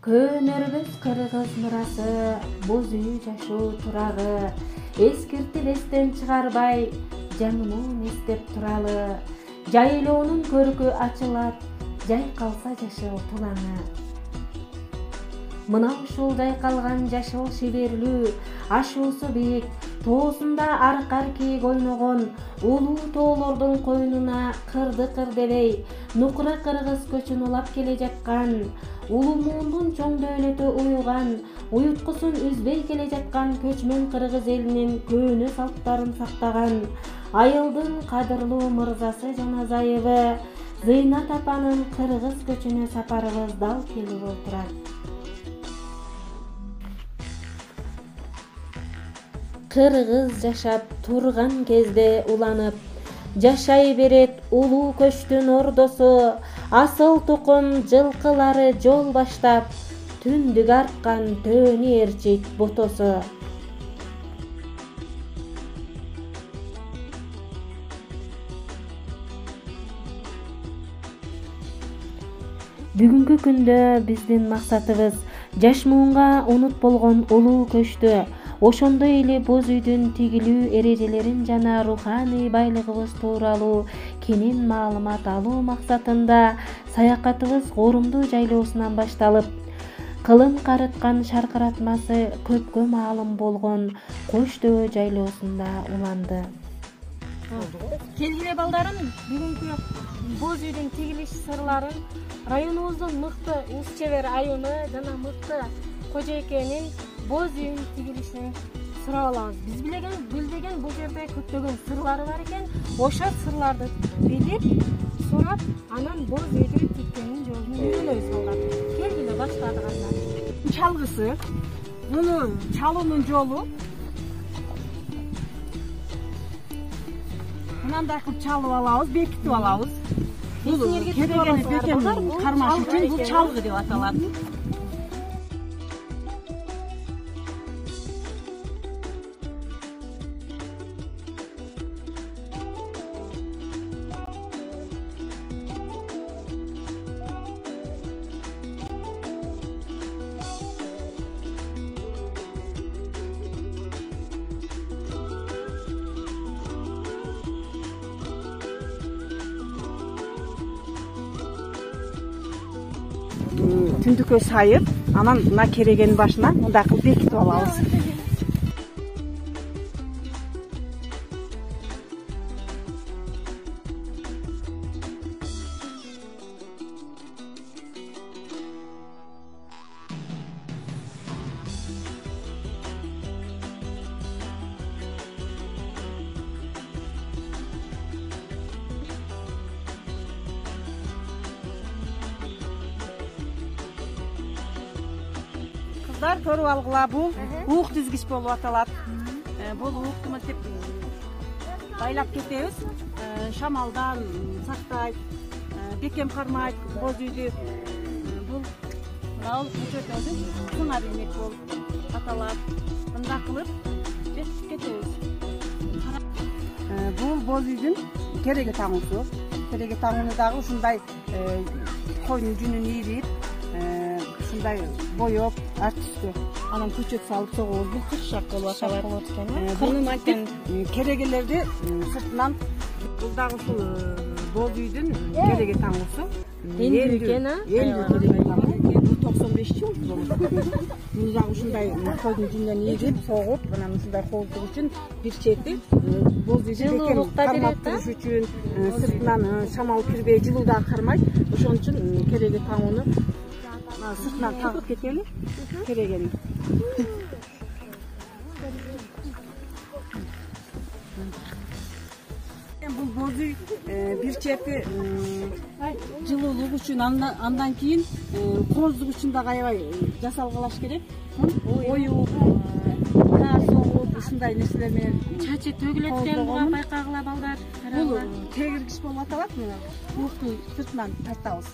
Көнөрбөс кыргыз мурасы, боз үй жашоо турагы, эскиртип эстен чыгарбай, жаңымын эстеп туралы. Жайлоонун көркү ачылат, жайкалса жашыл туланы. Мына ушул жайкалган жашыл шеберлүү, ашуусу бийик, тоосунда аркар кийик ойногон, улуу тоолордун койнуна кырды-кыр дебей, нукура кыргыз көчүн улап келе жаткан, улумуунун чоң дөөлөтү уюган, уюткусун үзбей келе жаткан көчмөн кыргыз элинин көөнө салттарын сактаган, айылдын кадырлуу мырзасы Жаназаевы, Зыйнат апанын кыргыз көчүнө сапарыбыз дал келип отурат. Кыргыз жашап турган кезде уланып, жашай берет улуу көчтүн ордосу, асыл тукум жылкылары жол баштап, түндүк арткан төөнү ээрчийт ботосу. Бүгүнкү күндө биздин максатыбыз жаш муунга унут болгон улуу көчтү, ошондой эле боз үйдүн тигилүү эрежелерин жана руханий байлыгыбыз тууралуу кенен маалымат алуу максатында саякатыбыз Корумдуу жайлоосунан башталып, кылым карыткан шаркыратмасы көпкө маалым болгон Кош дөбө жайлоосунда уланды. Келгиле балдарым, бүгүнкү боз үйдүн тигилиш сырларын районубуздун мыкты ус чебер айымы жана мыкты кожойкенин боз үйүн тигилишин сурап алабыз. Биз билбеген бул жерде көптөгөн сырлары бар экен. Ошол сырларды билип, сурап, анан боз үйдү тиккенин жолун үйрөнөбүз балдар. Келгиле баштадык анда. Чалгысы, муну чалуунун жолу мындай кылып чалып алабыз, бекитип алабыз. Бул кереген кармаш үчүн бул чалгы деп аталат. Түндүккө сайып, анан мына керегенин башына мындай кылып бекитип алабыз. Кыздар көрүп алгыла, бул ук тизгич болуп аталат. Бул укту мынтип байлап кетебиз. Шамалдан сактайт, бекем кармайт боз үйдү. Бул мына көчөтөбүз, сыңар иймек болуп аталат. Мындай кылып бекитип кетебиз. Бул боз үйдүн кереге таңуусу. Кереге таңууну дагы ушундай койдун жүнүн ийрип, ушундай боеп, ар түскө. Анан көчөт салып согобуз. Бул кышшак болуп аталат. Буну мантип керегелерди сыртынан, бул дагы ушул боз үйдүн кереге таңуусу. Эндүү экен, кереге таңуу. Бул 95 жыл болот. Буну дагы ушундай койдун жүнүнөн ийрип, согуп, анан ушундай колдук үчүн бир чети боз үйдү бекем кармап туруш үчүн, сыртынан шамал кирбей, жылуу дагы кармайт. Ошон үчүн кереге таңууну сыртынан тагып кетели, керегени. Бул боз үй бир чети жылуулук үчүн, андан кийин кооздук үчүн дагы аябай жасалгалаш керек. Оюп, согуп, ушундай нерселер менен чачы төгүлөт экен, буга байкагыла балдар. Бул тегиргич болуп аталат. Укту сыртынан тартабыз.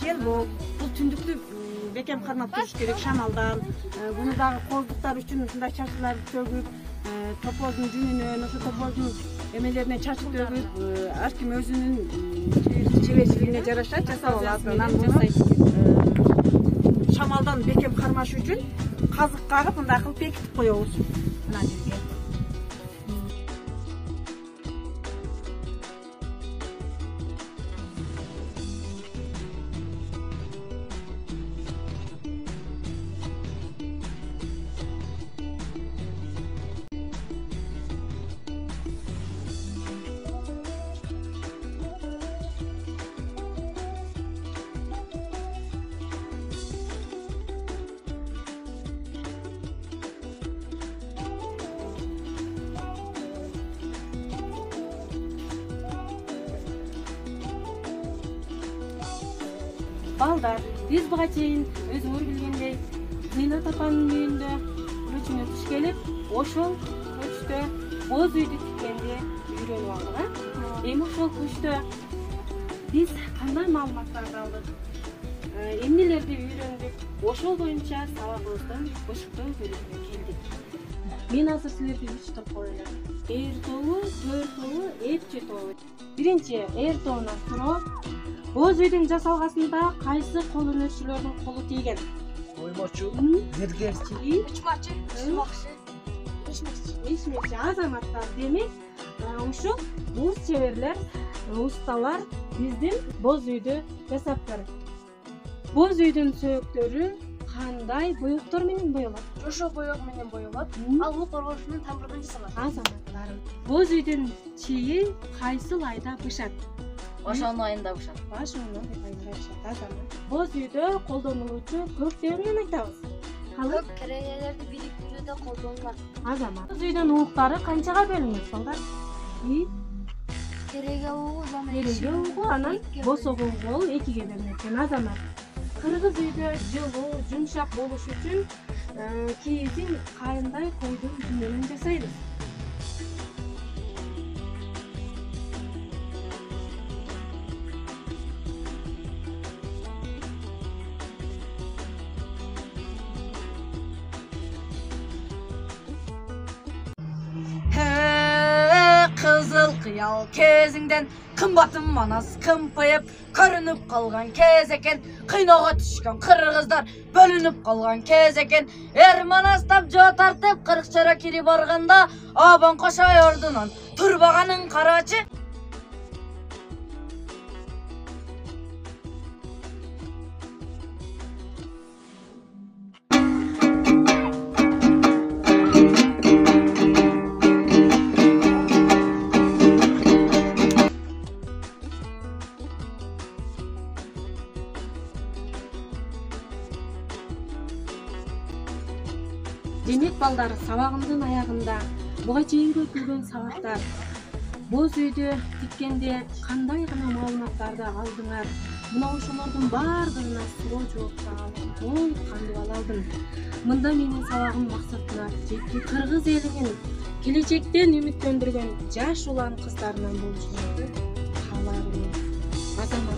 желбоо. Бул түндүктү бекем кармап туруш керек шамалдан. Буну дагы коздуктар үчүн ушундай чачууларды төгүп, топоздун жүнүнөн, ошо топоздун эмелерине чачып төгүп, ар ким өзүнүн чеберчилигине жараша жасап алат. Анан муну шамалдан бекем кармаш үчүн казык кагып мындай кылып бекитип коебуз мына жерге. Балдар, биз буга чейин өзүңөр билгендей Зыйнат апанын үйүндө көчүнө туш келип, ошол көчтө боз үйдү тиккенди үйрөнүп алдык. Эми ошол көчтө биз кандай маалыматтарды алдык, эмнелерди үйрөндүк, ошол боюнча сабагыбыздын бышыктоо бөлүгүнө келдик. Мен азыр силерге 3 топко бөлөм. Эр тобу, төр тобу, эпчи тобу. Биринчи эр тобунан суроо. Боз үйдүн жасалгасында кайсы кол өнөрчүлөрдүн колу тийген? Оймочу, зергерчи, учмачы, ишмакчы, ишмекчи азаматтар. Демек, ушу уус чеберлер, усталар биздин боз үйдү жасап берет. Боз үйдүн сөөктөрү кандай боектор менен боелот? жошо боек менен боелот. Ал ул коргонучунун тамырынан жасалат. Азаматтарым, боз үйдүн чийи кайсыл айда бышат? Ошонун айында бышат. Ошонун айында бышат. Азамат. Боз үйдө колдонулуучу көктөрүн айтабыз. Көк керегелерди бириктирүүдө колдонулат. Азамат. Боз үйдүн ууктары канчага бөлүнөт, балдар? Кереге угу жана Кереге угу, анан босого угу 2ге бөлүнөт экен. Азамат. Кыргыз үйдө жылуу, жумшак болуш үчүн кийизин кандай койдун жүнүнөн жасайбыз? Kızıl kıyal kezinden kımbatım manas kımpayıp körünüp kalgan kez eken, kıynoğa düşkön kırgızlar bölünüp kalgan kez eken, manastap jo tartıp kırıkçara kiri barganda aban koşa yordunan turbağanın karaçı. Демек балдар, сабагымдын аягында буга чейинки өтүлгөн сабактар боз үйдү тиккенде кандай гана маалыматтарды алдыңар? Мына ошолордун баардыгына суроо жооптор алып, толук кандуу алдым. Мында менин сабагым максатына жетти. Кыргыз элинин келечектен үмүттөндүргөн жаш улан кыздарынан болушуңузду каалармын. Азамат